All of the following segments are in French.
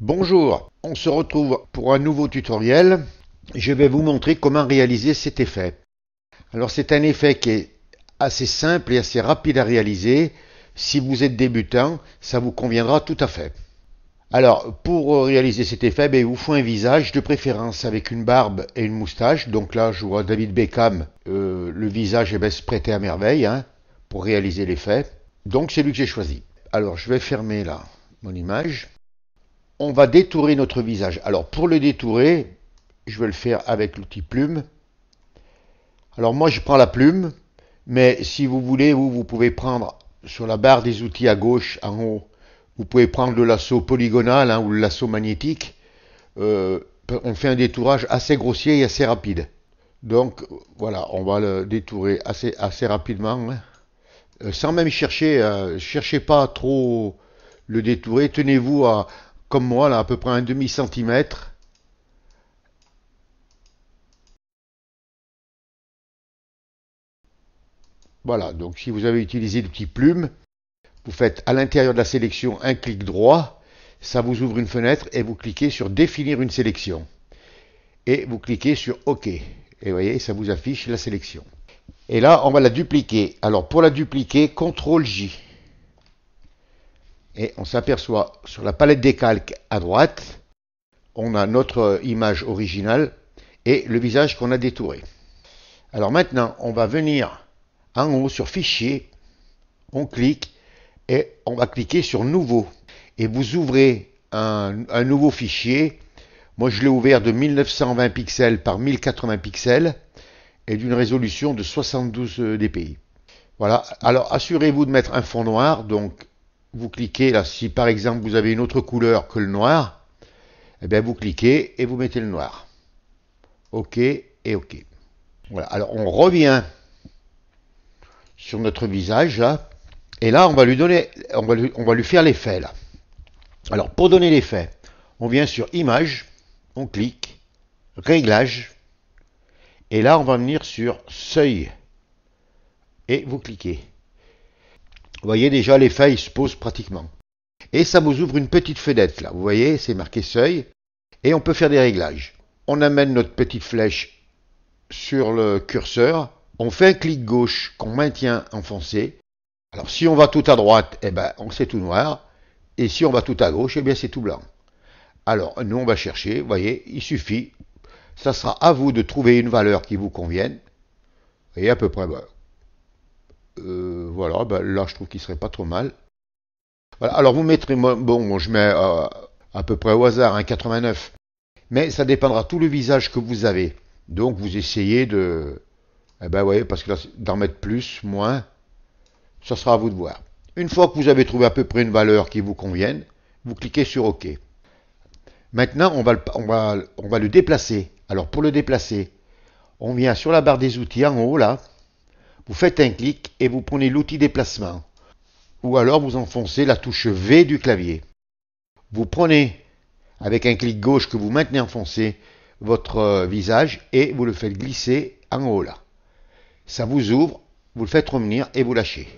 Bonjour, on se retrouve pour un nouveau tutoriel. Je vais vous montrer comment réaliser cet effet. Alors c'est un effet qui est assez simple et assez rapide à réaliser. Si vous êtes débutant, ça vous conviendra tout à fait. Alors pour réaliser cet effet, il vous faut un visage, de préférence avec une barbe et une moustache. Donc là je vois David Beckham, le visage se prêter à merveille pour réaliser l'effet. Donc c'est lui que j'ai choisi. Alors je vais fermer là mon image. On va détourer notre visage. Alors pour le détourer, je vais le faire avec l'outil plume. Alors moi je prends la plume, mais si vous voulez, vous pouvez prendre sur la barre des outils à gauche, en haut, vous pouvez prendre le lasso polygonal ou le lasso magnétique. On fait un détourage assez grossier et assez rapide. Donc voilà, on va le détourer assez rapidement. Sans même chercher, cherchez pas trop le détourer. Tenez-vous à, comme moi, là, à peu près un demi-centimètre. Voilà, donc si vous avez utilisé l'outil plume, vous faites à l'intérieur de la sélection un clic droit, ça vous ouvre une fenêtre et vous cliquez sur définir une sélection. Et vous cliquez sur OK. Et vous voyez, ça vous affiche la sélection. Et là, on va la dupliquer. Alors pour la dupliquer, CTRL J. Et on s'aperçoit sur la palette des calques à droite, on a notre image originale et le visage qu'on a détouré. Alors maintenant, on va venir en haut sur Fichier, on clique et on va cliquer sur Nouveau. Et vous ouvrez un nouveau fichier. Moi, je l'ai ouvert de 1920 pixels par 1080 pixels et d'une résolution de 72 dpi. Voilà. Alors, assurez-vous de mettre un fond noir. Donc, vous cliquez là. Si par exemple vous avez une autre couleur que le noir, eh bien vous cliquez et vous mettez le noir. OK et OK. Voilà. Alors, on revient sur notre visage là. Et là, on va lui donner, on va lui faire l'effet là. Alors, pour donner l'effet, on vient sur Image, on clique, Réglages, et là, on va venir sur Seuil, et vous cliquez. Vous voyez déjà, l'effet, il se pose pratiquement. Et ça vous ouvre une petite fenêtre là. Vous voyez, c'est marqué Seuil, et on peut faire des réglages. On amène notre petite flèche sur le curseur, on fait un clic gauche qu'on maintient enfoncé. Alors, si on va tout à droite, eh ben, c'est tout noir. Et si on va tout à gauche, eh bien, c'est tout blanc. Alors, nous, on va chercher. Vous voyez, il suffit. Ça sera à vous de trouver une valeur qui vous convienne. Et à peu près, voilà, là, je trouve qu'il serait pas trop mal. Voilà, alors, vous mettrez, bon, je mets à peu près au hasard un 89. Mais ça dépendra tout le visage que vous avez. Donc, vous essayez de... Eh ben, vous voyez, parce que là, d'en mettre plus, moins, ça sera à vous de voir. Une fois que vous avez trouvé à peu près une valeur qui vous convienne, vous cliquez sur OK. Maintenant, on va le déplacer. Alors, pour le déplacer, on vient sur la barre des outils en haut, là. Vous faites un clic et vous prenez l'outil déplacement. Ou alors, vous enfoncez la touche V du clavier. Vous prenez, avec un clic gauche que vous maintenez enfoncé, votre visage et vous le faites glisser en haut, là. Ça vous ouvre, vous le faites revenir et vous lâchez.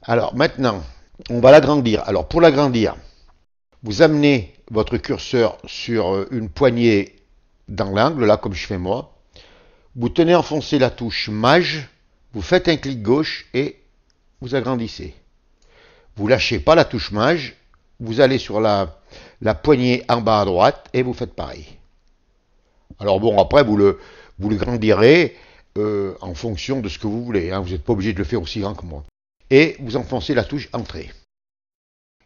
Alors, maintenant, on va l'agrandir. Alors, pour l'agrandir, vous amenez votre curseur sur une poignée dans l'angle, là comme je fais moi. Vous tenez enfoncé la touche Maj, vous faites un clic gauche et vous agrandissez. Vous lâchez pas la touche Maj, vous allez sur la poignée en bas à droite et vous faites pareil. Alors bon, après vous le grandirez en fonction de ce que vous voulez. Vous n'êtes pas obligé de le faire aussi grand que moi. Et vous enfoncez la touche Entrée.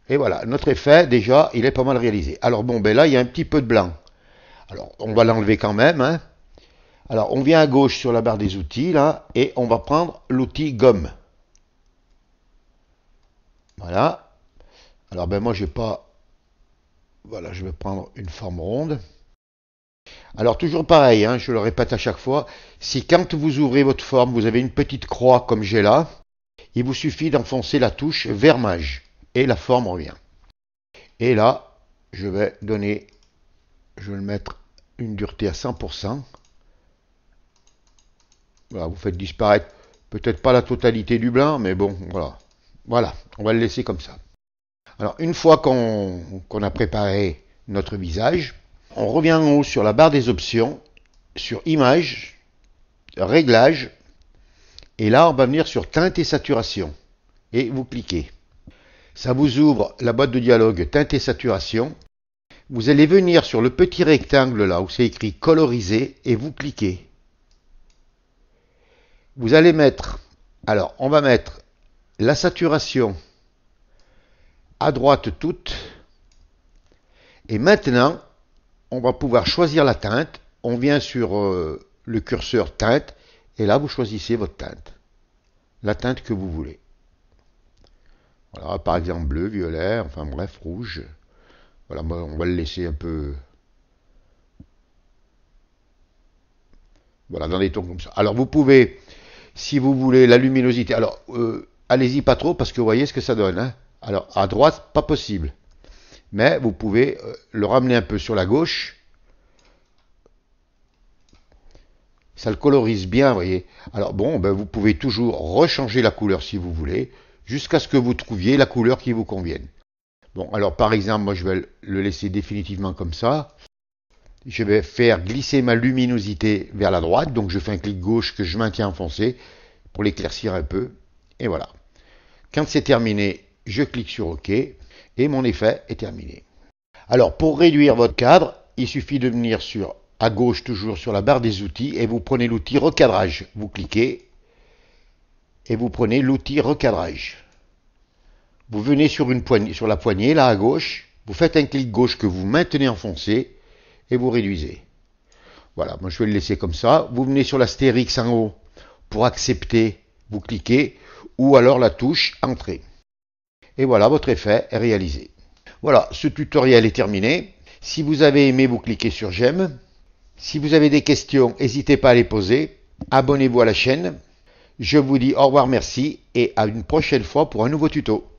Et voilà, notre effet, déjà, il est pas mal réalisé. Alors bon, là, il y a un petit peu de blanc. Alors, on va l'enlever quand même. Alors, on vient à gauche sur la barre des outils, là, et on va prendre l'outil Gomme. Voilà. Alors, moi, j'ai pas... Voilà, je vais prendre une forme ronde. Alors, toujours pareil, je le répète à chaque fois, si quand vous ouvrez votre forme, vous avez une petite croix comme j'ai là, il vous suffit d'enfoncer la touche vers Maj. Et la forme revient. Et là, je vais le mettre une dureté à 100%. Voilà, vous faites disparaître peut-être pas la totalité du blanc, mais bon, voilà. Voilà, on va le laisser comme ça. Alors, une fois qu'on a préparé notre visage. On revient en haut sur la barre des options, sur Images, Réglages, et là on va venir sur Teinte et Saturation, et vous cliquez. Ça vous ouvre la boîte de dialogue Teinte et Saturation. Vous allez venir sur le petit rectangle là où c'est écrit Coloriser, et vous cliquez. Vous allez mettre, alors on va mettre la saturation à droite toute, et maintenant on va pouvoir choisir la teinte. On vient sur le curseur teinte, et là vous choisissez votre teinte, la teinte que vous voulez. Voilà, par exemple bleu, violet, enfin bref, rouge. Voilà, on va le laisser un peu, voilà, dans des tons comme ça. Alors vous pouvez, si vous voulez la luminosité, alors allez-y pas trop parce que vous voyez ce que ça donne, hein. Alors à droite, pas possible, mais vous pouvez le ramener un peu sur la gauche. Ça le colorise bien, vous voyez. Alors bon, ben, vous pouvez toujours rechanger la couleur si vous voulez, jusqu'à ce que vous trouviez la couleur qui vous convienne. Bon, alors par exemple, moi je vais le laisser définitivement comme ça. Je vais faire glisser ma luminosité vers la droite, donc je fais un clic gauche que je maintiens enfoncé pour l'éclaircir un peu, et voilà. Quand c'est terminé, je clique sur OK, et mon effet est terminé. Alors pour réduire votre cadre, il suffit de venir sur à gauche, toujours sur la barre des outils, et vous prenez l'outil recadrage. Vous cliquez, et vous prenez l'outil recadrage. Vous venez sur la poignée, là à gauche, vous faites un clic gauche que vous maintenez enfoncé, et vous réduisez. Voilà, moi je vais le laisser comme ça. Vous venez sur l'astérix en haut, pour accepter, vous cliquez, ou alors la touche Entrée. Et voilà, votre effet est réalisé. Voilà, ce tutoriel est terminé. Si vous avez aimé, vous cliquez sur J'aime. Si vous avez des questions, n'hésitez pas à les poser. Abonnez-vous à la chaîne. Je vous dis au revoir, merci, et à une prochaine fois pour un nouveau tuto.